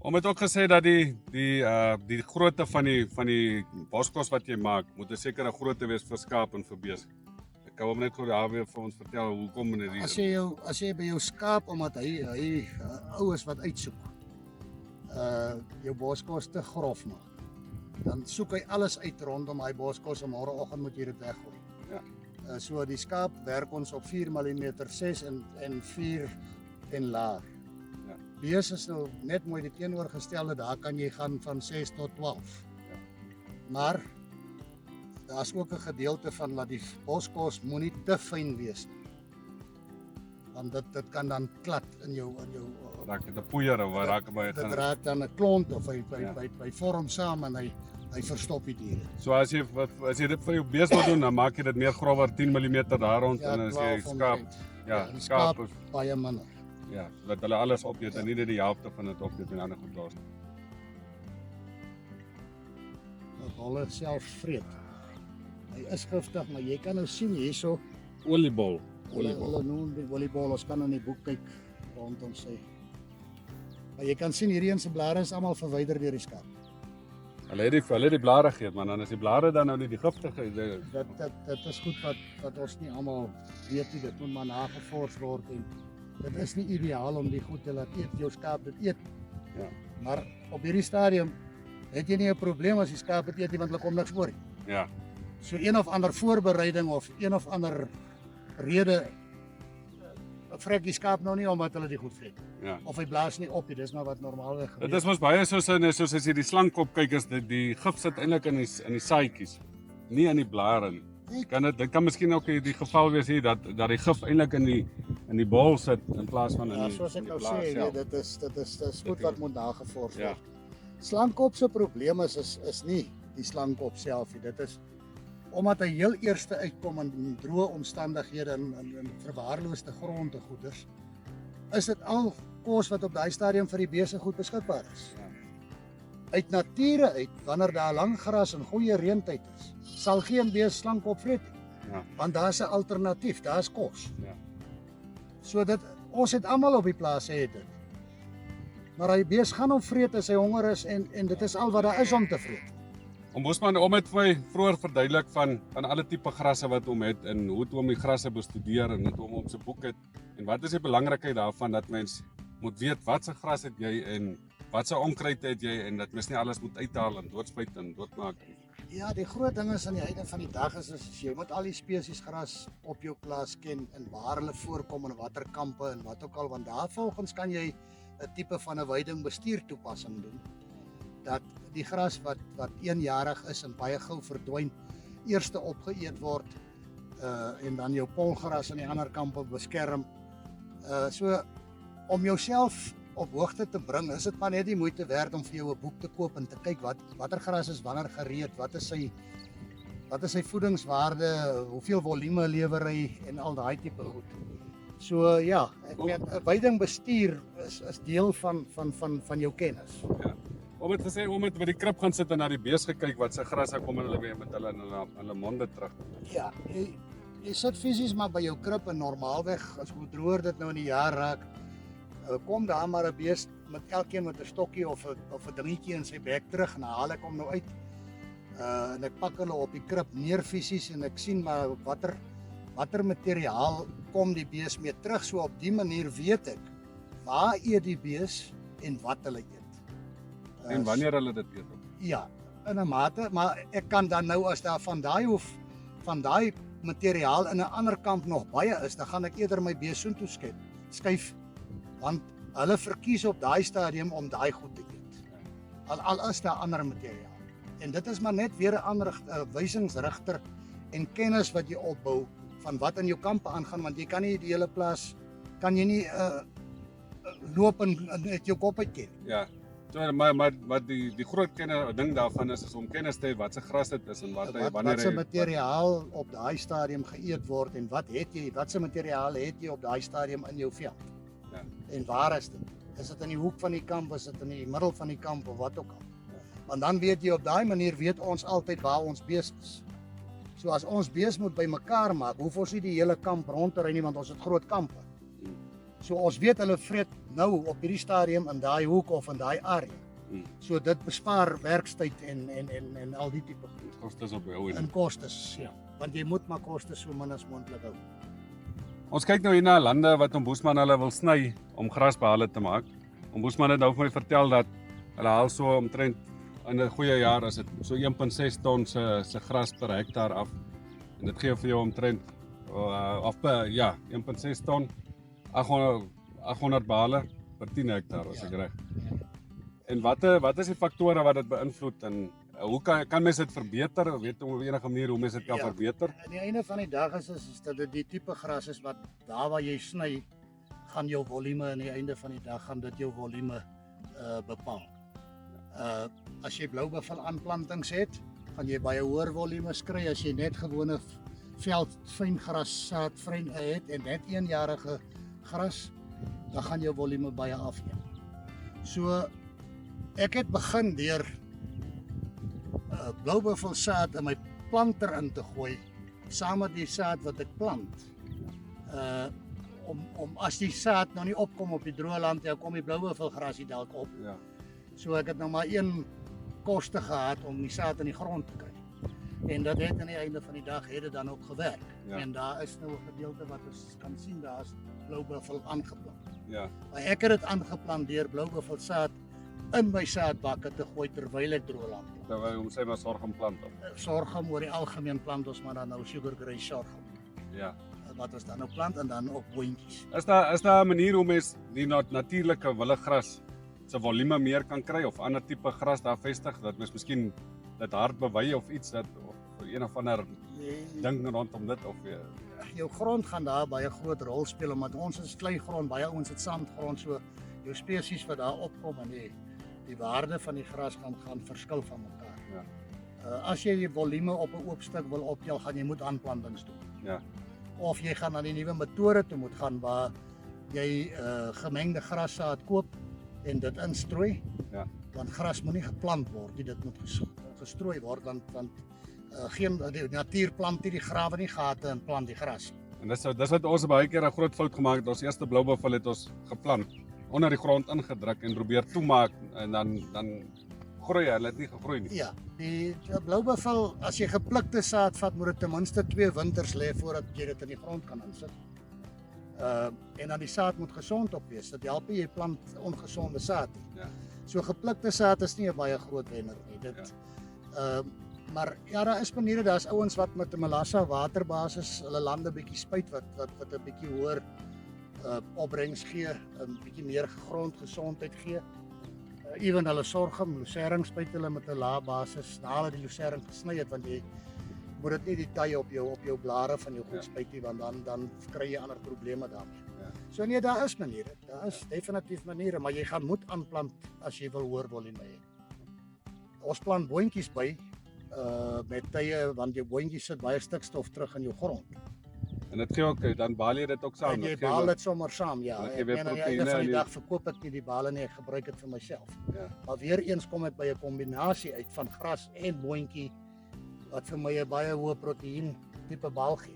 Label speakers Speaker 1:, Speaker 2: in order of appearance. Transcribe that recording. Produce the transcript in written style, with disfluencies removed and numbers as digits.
Speaker 1: Om het ook gesê dat die grootte van die boskos wat jy maak, moet 'n sekere grootte wees vir skaap en vir bees. Ek kan hom net gou daar weer vir ons vertel hoekom en
Speaker 2: As jy by jou skaap, omdat hy oues wat uitsoek, jou boskos te grof maak, dan soek hy alles uit rondom hy boskos en môreoggend moet jy dit weggooi.
Speaker 1: Ja.
Speaker 2: So die skaap werk ons op 4 mm 6 en 4 en laag.
Speaker 1: Ja.
Speaker 2: Bees is nou net mooi die teenoorgestelde, daar kan jy gaan van 6 tot 12.
Speaker 1: Ja.
Speaker 2: Maar daar's ook 'n gedeelte van dat die boskos moenie te fyn wees nie. Want dit kan dan klad in jou
Speaker 1: raak dit 'n poeier of wat raak by
Speaker 2: dit raak dan 'n klont of hy
Speaker 1: Ja.
Speaker 2: by vorm saam en hy verstop die diere.
Speaker 1: So as jy dit vir jou bees wil doen, dan maak jy dit meer grower 10 mm daar rond
Speaker 2: Ja,
Speaker 1: en as jy
Speaker 2: 12
Speaker 1: skaap,
Speaker 2: omtrent.
Speaker 1: ja,
Speaker 2: die
Speaker 1: skaap
Speaker 2: skaap baie minder.
Speaker 1: ja, dat hulle alles opeet en nie net die helfte van dit opeet en ander goed los.
Speaker 2: Dat hulle self vreet. Hy is giftig, maar jy kan nou sien hierso,
Speaker 1: Oliebol.
Speaker 2: hulle noem die volleybal, ons kan in die boek kyk rondom sy. Maar jy kan sien hierdie een se blare is almal verwyder deur die skaap.
Speaker 1: Hulle het die blare gegee, maar dan is die blare dan nou nie die giftige.
Speaker 2: Dit is goed wat ons nie almal weet nie, dit moet maar nagevors word en dit is nie ideaal om die goed te laat eet, jou skaap dit eet.
Speaker 1: Ja.
Speaker 2: Maar op hierdie stadium het jy nie 'n probleem as die skaap dit eet nie, want hulle kom niks voor nie.
Speaker 1: Ja.
Speaker 2: So een of ander voorbereiding of een of ander rede vrek die skaap nou nie omdat hulle die goed vreet.
Speaker 1: Ja.
Speaker 2: Of hy blaas nie op nie, dis maar wat normaalweg gebeur.
Speaker 1: Dit is mos baie soos as jy die slangkop kyk, is die gif sit eintlik in die saadjies, nie in die blare nie. Dit kan miskien ook die geval wees hier dat die gif eintlik in die bol sit in plaas van in
Speaker 2: Ja,
Speaker 1: die
Speaker 2: soos ek
Speaker 1: in
Speaker 2: nou
Speaker 1: die
Speaker 2: sê,
Speaker 1: blaar
Speaker 2: nee,
Speaker 1: self.
Speaker 2: dit is goed wat moet nagevors
Speaker 1: Ja.
Speaker 2: word. Slangkop se probleem is nie die slangkop self nie. Dit is omdat hy heel eerste uitkom in droë omstandighede in verwaarloosde grond en goeders. Is dit al kos wat op daai stadium vir die beeste goed beskikbaar is.
Speaker 1: Ja.
Speaker 2: Uit nature uit, wanneer daar lang gras en goeie reëntyd is, sal geen bees slangkop vreet nie.
Speaker 1: Ja.
Speaker 2: Want daar's 'n alternatief, daar's kos.
Speaker 1: Ja.
Speaker 2: So ons het almal op die plase het dit. Maar hy bees gaan hom vreet as hy honger is en dit is al wat daar is om te vreet.
Speaker 1: Bosman het vir my vroeër verduidelik van alle tipe grasse wat hom het en hoe toe om die grasse bestudeer en hoe om sy boek het en wat is die belangrikheid daarvan dat mens moet weet wat se gras het jy en wat se onkruid het jy en dat mens nie alles moet uithaal en doodspuit en doodmaak nie.
Speaker 2: Ja, die groot ding is aan die einde van die dag is jy moet al die spesies gras op jou plaas ken en waar hulle voorkom en watter kampe en wat ook al, want daarvolgens kan jy 'n tipe van 'n weidingbestuur toepassing doen. Dat die gras wat eenjarig is en baie gou verdwyn, eerste opgeëet word en dan jou polgras aan die ander kampe beskerm. So om jouself op hoogte te bring, is dit maar net die moeite werd om vir jou 'n boek te koop en te kyk watter gras is wanneer gereed, wat is sy voedingswaarde, hoeveel volume lewer hy en al daai tipe goed. So ja, ek meen 'n weidingbestuur is deel van jou kennis.
Speaker 1: Ja. Om het gesê om het by die krib gaan sit en na die bees gekyk wat se grasse kom en hulle weer met hulle in hulle monde terug.
Speaker 2: Ja, jy sit fisies maar by jou krib en normaalweg as hoe droër dit nou in die jaar raak, kom daar maar 'n bees met elkeen met 'n stokkie of 'n dingetjie in sy bek terug en haal ek hom nou uit. En ek pak hulle op die krib neer fisies en ek sien maar watter materiaal kom die bees mee terug. So op die manier weet ek waar eet die bees en wat hulle eet.
Speaker 1: En wanneer hulle dit eet.
Speaker 2: Ja, in 'n mate, maar ek kan dan nou as daar van daai materiaal in 'n ander kamp nog baie is, dan gaan ek eerder my bees soontoe skuif want hulle verkies op daai stadium om daai goed te eet. Al is daar ander materiaal. En dit is maar net weer 'n ander wysingsrigter en kennis wat jy opbou van wat in jou kampe aangaan, want jy kan nie die hele plaas loop en uit jou kop uit ken.
Speaker 1: Ja. So maar die groot ding daarvan is om kennis te hê wat se gras dit is en
Speaker 2: Wat se materiaal op daai stadium geëet word en wat se materiaal het jy op daai stadium in jou veld?
Speaker 1: Ja.
Speaker 2: En waar is dit? Is dit in die hoek van die kamp, is dit in die middel van die kamp of wat ook al?
Speaker 1: Ja.
Speaker 2: Want dan weet jy op daai manier weet ons altyd waar ons bees is. So as ons bees moet bymekaar maak, hoef ons nie die hele kamp rond te ry nie want ons het groot kampe. So ons weet hulle vreet nou op hierdie stadium in daai hoek of in daai area. So dit bespaar werkstyd en al die tipe goed.
Speaker 1: Kostes op jou
Speaker 2: En kostes, ja. Want jy moet maar kostes so min as moontlik hou.
Speaker 1: Ons kyk nou hier na lande wat Boesman hulle wil sny om grasbale te maak. Boesman het nou vir my vertel dat hulle haal so omtrent in 'n goeie jaar as dit so 1.6 ton se gras per hektaar af. En dit gee vir jou omtrent 1.6 ton 800 bale per 10 hektaar as ek reg. En wat is die faktore wat dit beïnvloed en hoe kan mense dit verbeter? Weet jy op enige manier hoe mense dit kan verbeter?
Speaker 2: Aan die einde van die dag is dat dit die tipe gras is wat daar waar jy sny, gaan jou volume aan die einde van die dag gaan dit jou volume bepaal. As jy bloubevel aanplantings het, gaan jy baie hoër volumes kry as jy net gewone veld fyngras saad het en net eenjarige gras, dan gaan jou volume baie afneem. So ek het begin deur bloubevel saad in my planter in te gooi saam met die saad wat ek plant. Om as die saad nou nie opkom op die droë land, dan kom die bloubevelgras hier dalk op.
Speaker 1: Ja.
Speaker 2: So ek het nou maar een koste gehad om die saad in die grond te kry. En dat het aan die einde van die dag het dit dan ook gewerk.
Speaker 1: Ja.
Speaker 2: En daar is nou 'n gedeelte wat ons kan sien, daar is bloubevel aangeplant.
Speaker 1: Ja.
Speaker 2: Maar ek het dit aangeplant deur bloubevel saad in my saadbakke te gooi terwyl ek droë land plant.
Speaker 1: Terwyl ons sê maar sorghum plant op.
Speaker 2: Sorghum oor die algemeen plant ons maar dan nou sugar grace sorghum.
Speaker 1: Ja.
Speaker 2: Wat ons dan nou plant en dan ook boontjies.
Speaker 1: Is daar 'n manier hoe mens die natuurlike willigras se volume meer kan kry of ander tipe gras daar vestig dat mens miskien dit hard bewy of iets dat of een of ander ding rondom dit of
Speaker 2: jou grond gaan daar baie groot rol speel omdat ons is kleigrond, baie ouens het sandgrond, so jou spesies wat daar opkom en die waarde van die gras gaan verskil van mekaar.
Speaker 1: Ja.
Speaker 2: As jy die volume op 'n oop stuk wil optel, gaan jy moet aanplantings doen.
Speaker 1: Ja.
Speaker 2: Of jy gaan na die nuwe metode toe moet gaan waar jy gemengde grassaad koop en dit instrooi.
Speaker 1: Ja.
Speaker 2: Want gras moet nie geplant word nie, dit moet gestrooi word want die natuur plant nie die grawe nie gate en plant die gras.
Speaker 1: En dis wat ons baie keer 'n groot fout gemaak het. Ons eerste bloubevel het ons geplant onder die grond ingedruk en probeer toemaak en dan groei hulle het nie gegroei nie.
Speaker 2: Ja, die bloubevel as jy geplukte saad vat, moet dit ten minste 2 winters lê voordat jy dit in die grond kan insit. En dan die saad moet gesond op wees. Dit help nie jy plant ongesonde saad nie.
Speaker 1: Ja.
Speaker 2: So geplukte saad is nie 'n baie groot wenner nie. Dit maar ja, daar is maniere, daar's ouens wat met 'n melassa waterbasis hulle lande bietjie spuit wat 'n bietjie hoër opbrengs gee, 'n bietjie meer grondgesondheid gee. Ewen hulle sorghum, lucering spuit hulle met 'n lae basis, na hulle die lucering gesny het want jy moet dit nie die tye op jou blare van jou goed spuit nie want dan kry jy ander probleme daarmee.
Speaker 1: Ja.
Speaker 2: So nee, daar is maniere. Daar is definitief maniere, maar jy gaan moet aanplant as jy wil hoër volume hê. Ons plant boontjies by met tye want jou boontjies sit baie stikstof terug in jou grond.
Speaker 1: En dit gee ook dan baal jy dit ook saam.
Speaker 2: En jy baal dit sommer saam, ja.
Speaker 1: Dan gee
Speaker 2: Ek
Speaker 1: weer
Speaker 2: meen aan die
Speaker 1: proteïene
Speaker 2: einde van
Speaker 1: en
Speaker 2: die
Speaker 1: die-
Speaker 2: dag verkoop ek nie die bale nie, ek gebruik dit vir myself.
Speaker 1: Ja.
Speaker 2: Maar weer eens kom ek by 'n kombinasie uit van gras en boontjie wat vir my 'n baie hoë proteïen tipe bal gee.